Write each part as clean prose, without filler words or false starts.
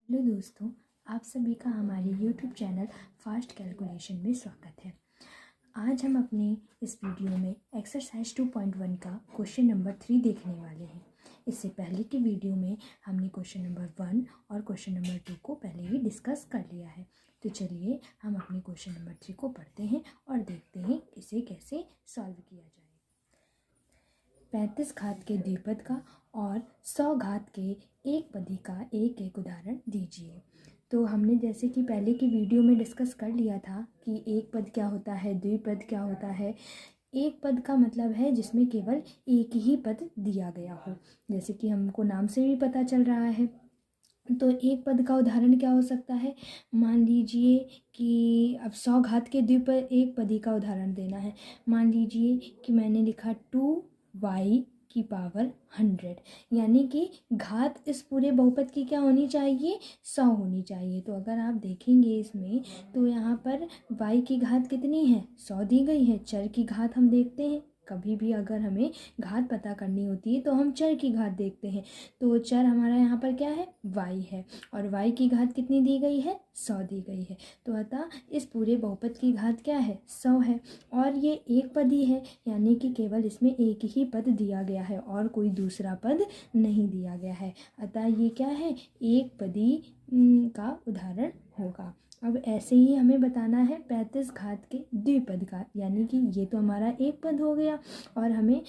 Hello दोस्तों, आप सभी का हमारे YouTube चैनल फास्ट कैलकुलेशन में स्वागत है। आज हम अपने इस वीडियो में एक्सरसाइज 2.1 का क्वेश्चन नंबर 3 देखने वाले हैं। इससे पहले की वीडियो में हमने क्वेश्चन नंबर 1 और क्वेश्चन नंबर 2 को पहले ही डिस्कस कर लिया है। तो चलिए हम अपने क्वेश्चन नंबर 3 को पढ़ते हैं और देखते हैं इसे कैसे सॉल्व किया जाए। 35 घात के द्विपद का और 100 घात के एक पदी का एक एक उदाहरण दीजिए। तो हमने जैसे कि पहले की वीडियो में डिस्कस कर लिया था कि एक पद क्या होता है, द्विपद क्या होता है। एक पद का मतलब है जिसमें केवल एक ही पद दिया गया हो, जैसे कि हमको नाम से भी पता चल रहा है। तो एक पद का उदाहरण क्या हो सकता है, मान लीजिए कि अब 100 घात के द्विपद एक पदी का उदाहरण देना है। मान लीजिए कि मैंने लिखा 2y की पावर 100, यानी कि घात इस पूरे बहुपद की क्या होनी चाहिए, 100 होनी चाहिए। तो अगर आप देखेंगे इसमें तो यहाँ पर y की घात कितनी है, 100 दी गई है। चर की घात हम देखते हैं, कभी भी अगर हमें घात पता करनी होती है तो हम चर की घात देखते हैं। तो चर हमारा यहाँ पर क्या है, y है, और y की घात कितनी दी गई है, 100 दी गई है। तो अतः इस पूरे बहुपद की घात क्या है, 100 है। और ये एक पदी है, यानी कि केवल इसमें एक ही पद दिया गया है और कोई दूसरा पद नहीं दिया गया है। अतः ये क्या है, एक पदी का उदाहरण होगा। अब ऐसे ही हमें बताना है 35 घात के द्विपद का, यानी कि ये तो हमारा एक पद हो गया और हमें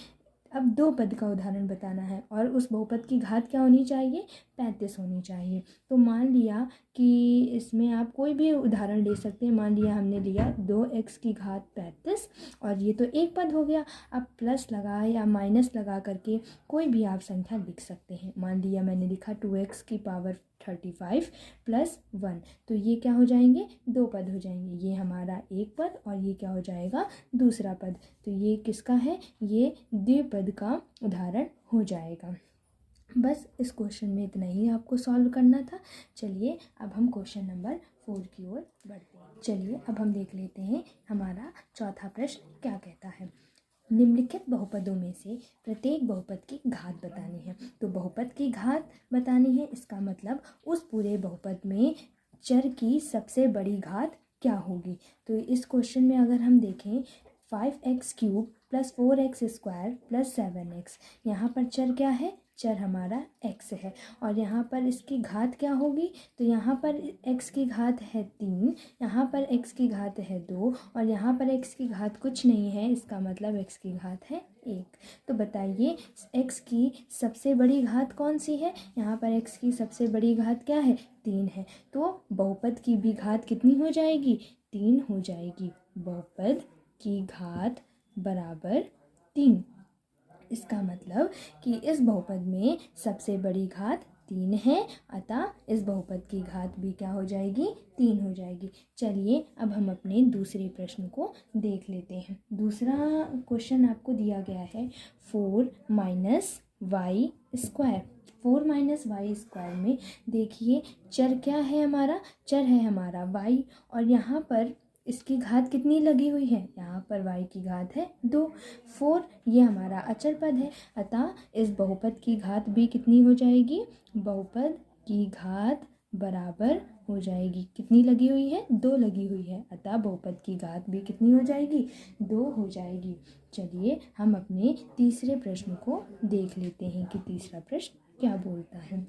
अब दो पद का उदाहरण बताना है और उस बहुपद की घात क्या होनी चाहिए, 35 होनी चाहिए। तो मान लिया कि इसमें आप कोई भी उदाहरण ले सकते हैं। मान लिया हमने लिया 2x की घात 35 और ये तो एक पद हो गया। अब प्लस लगा या माइनस लगा करके कोई भी आप संख्या लिख सकते हैं। मान लिया मैंने लिखा 2x की पावर 35 प्लस 1, तो ये क्या हो जाएंगे, दो पद हो जाएंगे। ये हमारा एक पद और ये क्या हो जाएगा, दूसरा पद। तो ये किसका है, ये द्विपद का उदाहरण हो जाएगा। बस इस क्वेश्चन में इतना ही आपको सॉल्व करना था। चलिए अब हम क्वेश्चन नंबर 4 की ओर बढ़ते हैं। चलिए अब हम देख लेते हैं हमारा चौथा प्रश्न क्या कहता है। निम्नलिखित बहुपदों में से प्रत्येक बहुपद की घात बतानी है। तो बहुपद की घात बतानी है, इसका मतलब उस पूरे बहुपद में चर की सबसे बड़ी घात क्या होगी। तो इस क्वेश्चन में अगर हम देखें 5x³ + 4x² + 7x, यहाँ पर चर क्या है, चर हमारा x है और यहाँ पर इसकी घात क्या होगी। तो यहाँ पर x की घात है 3, यहाँ पर x की घात है 2 और यहाँ पर x की घात कुछ नहीं है, इसका मतलब x की घात है 1। तो बताइए x की सबसे बड़ी घात कौन सी है, यहाँ पर x की सबसे बड़ी घात क्या है, 3 है। तो बहुपद की भी घात कितनी हो जाएगी, 3 हो जाएगी। बहुपद की घात बराबर 3। इसका मतलब कि इस बहुपद में सबसे बड़ी घात 3 है, अतः इस बहुपद की घात भी क्या हो जाएगी, 3 हो जाएगी। चलिए अब हम अपने दूसरे प्रश्न को देख लेते हैं। दूसरा क्वेश्चन आपको दिया गया है 4 - y²। 4 - y² में देखिए चर क्या है हमारा, चर है हमारा y और यहाँ पर इसकी घात कितनी लगी हुई है, यहाँ पर y की घात है 2। 4 ये हमारा अचर पद है, अतः इस बहुपद की घात भी कितनी हो जाएगी, बहुपद की घात बराबर हो जाएगी, कितनी लगी हुई है, 2 लगी हुई है, अतः बहुपद की घात भी कितनी हो जाएगी, 2 हो जाएगी। चलिए हम अपने तीसरे प्रश्न को देख लेते हैं कि तीसरा प्रश्न क्या बोलता है।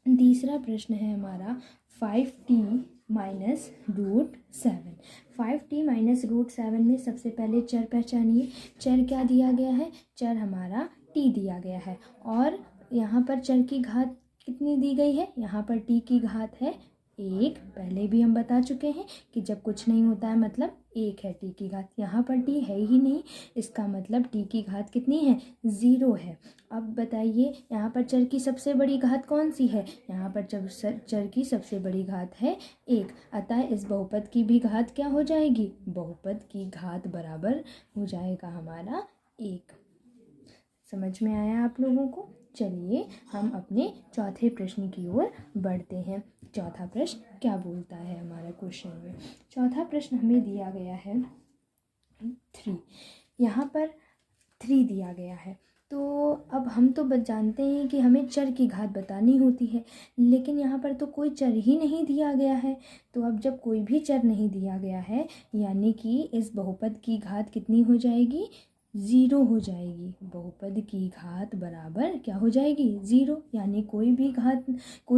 तीसरा प्रश्न है हमारा 5t - √7। 5t - √7 में सबसे पहले चर पहचानिए। चर क्या दिया गया है, चर हमारा t दिया गया है और यहाँ पर चर की घात कितनी दी गई है, यहाँ पर t की घात है 1। पहले भी हम बता चुके हैं कि जब कुछ नहीं होता है मतलब 1 है t की घात, यहाँ पर t है ही नहीं, इसका मतलब t की घात कितनी है, 0 है। अब बताइए यहाँ पर चर की सबसे बड़ी घात कौन सी है, यहाँ पर चर की सबसे बड़ी घात है 1, अतः इस बहुपद की भी घात क्या हो जाएगी, बहुपद की घात बराबर हो जाएगा हमारा 1। समझ में आया आप लोगों को। चलिए हम अपने चौथे प्रश्न की ओर बढ़ते हैं। चौथा प्रश्न क्या बोलता है हमारा क्वेश्चन में। चौथा प्रश्न हमें दिया गया है 3, यहाँ पर 3 दिया गया है। तो अब हम तो बस जानते हैं कि हमें चर की घात बतानी होती है, लेकिन यहाँ पर तो कोई चर ही नहीं दिया गया है। तो अब जब कोई भी चर नहीं दिया गया है, यानी कि इस बहुपद की घात कितनी हो जाएगी, ज़ीरो हो जाएगी। बहुपद की घात बराबर क्या हो जाएगी, ज़ीरो। यानी कोई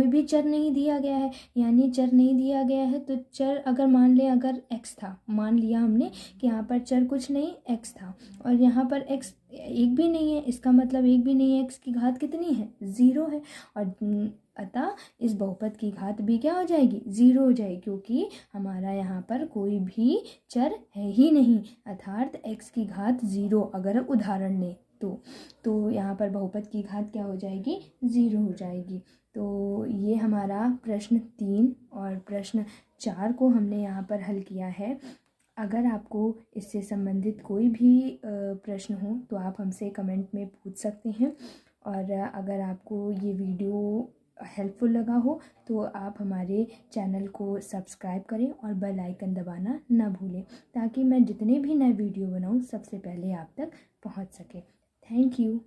भी चर नहीं दिया गया है, यानी चर नहीं दिया गया है तो चर अगर मान लें, अगर x था, मान लिया हमने कि यहाँ पर चर कुछ नहीं x था और यहाँ पर x एक भी नहीं है, इसका मतलब एक भी नहीं है, x की घात कितनी है, ज़ीरो है। और अतः इस बहुपद की घात भी क्या हो जाएगी, ज़ीरो हो जाएगी, क्योंकि हमारा यहाँ पर कोई भी चर है ही नहीं, अर्थात x की घात ज़ीरो अगर उदाहरण लें तो यहाँ पर बहुपद की घात क्या हो जाएगी, ज़ीरो हो जाएगी। तो ये हमारा प्रश्न 3 और प्रश्न 4 को हमने यहाँ पर हल किया है। अगर आपको इससे संबंधित कोई भी प्रश्न हो तो आप हमसे कमेंट में पूछ सकते हैं। और अगर आपको ये वीडियो हेल्पफुल लगा हो तो आप हमारे चैनल को सब्सक्राइब करें और बेल आइकन दबाना ना भूलें, ताकि मैं जितने भी नए वीडियो बनाऊं सबसे पहले आप तक पहुंच सके। Thank you.